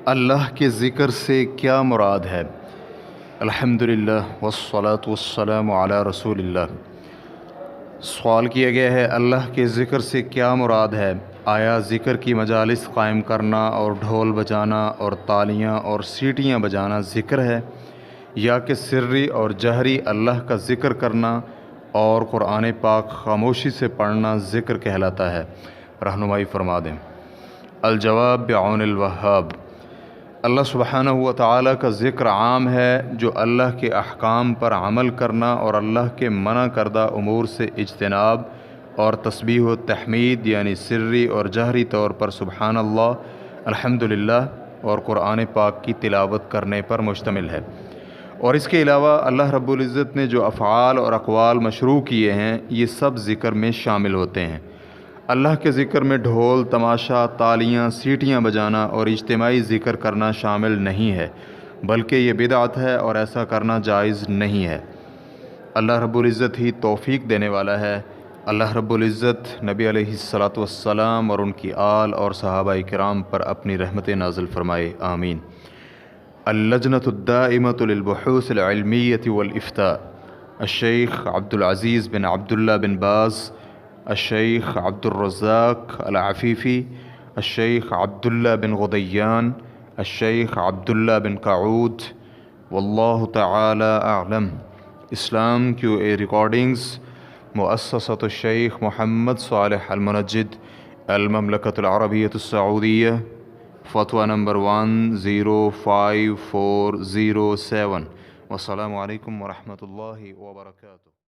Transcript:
اللہ کے ذکر سے کیا مراد ہے؟ الحمدللہ والصلاة والسلام علی رسول اللہ۔ سوال کیا گیا ہے اللہ کے ذکر سے کیا مراد ہے؟ آیا ذکر کی مجالس قائم کرنا اور ڈھول بجانا اور تالیاں اور سیٹیاں بجانا ذکر ہے، یا کہ سری اور جہری اللہ کا ذکر کرنا اور قرآن پاک خاموشی سے پڑھنا ذکر کہلاتا ہے؟ رہنمائی فرما دیں۔ الجواب بعون الوہاب۔ اللہ سبحانہ و تعالیٰ کا ذکر عام ہے جو اللہ کے احکام پر عمل کرنا اور اللہ کے منع کردہ امور سے اجتناب اور تسبیح و تحمید یعنی سری اور جہری طور پر سبحان اللہ، الحمدللہ اور قرآن پاک کی تلاوت کرنے پر مشتمل ہے۔ اور اس کے علاوہ اللہ رب العزت نے جو افعال اور اقوال مشروع کیے ہیں یہ سب ذکر میں شامل ہوتے ہیں۔ اللہ کے ذکر میں ڈھول، تماشا، تالیاں، سیٹیاں بجانا اور اجتماعی ذکر کرنا شامل نہیں ہے، بلکہ یہ بدعت ہے اور ایسا کرنا جائز نہیں ہے۔ اللہ رب العزت ہی توفیق دینے والا ہے۔ اللہ رب العزت نبی علیہ الصلاۃ والسلام اور ان کی آل اور صحابہ کرام پر اپنی رحمت نازل فرمائے، آمین۔ اللجنة الدائمة للبحوث العلمیة والإفتاء، الشیخ عبد العزیز بن عبداللہ بن باز، الشیخ عبد الرزاق العفیفی، الشیخ عبداللہ بن غدیان، الشیخ عبداللہ بن قعود، واللہ تعالی اعلم۔ اسلام کیو اے ریکارڈنگز، مؤسسۃ الشیخ محمد صالح المنجد، المملکۃ العربیۃ السعودیہ، فتویٰ نمبر 105407۔ والسلام علیکم ورحمۃ اللہ وبرکاتہ۔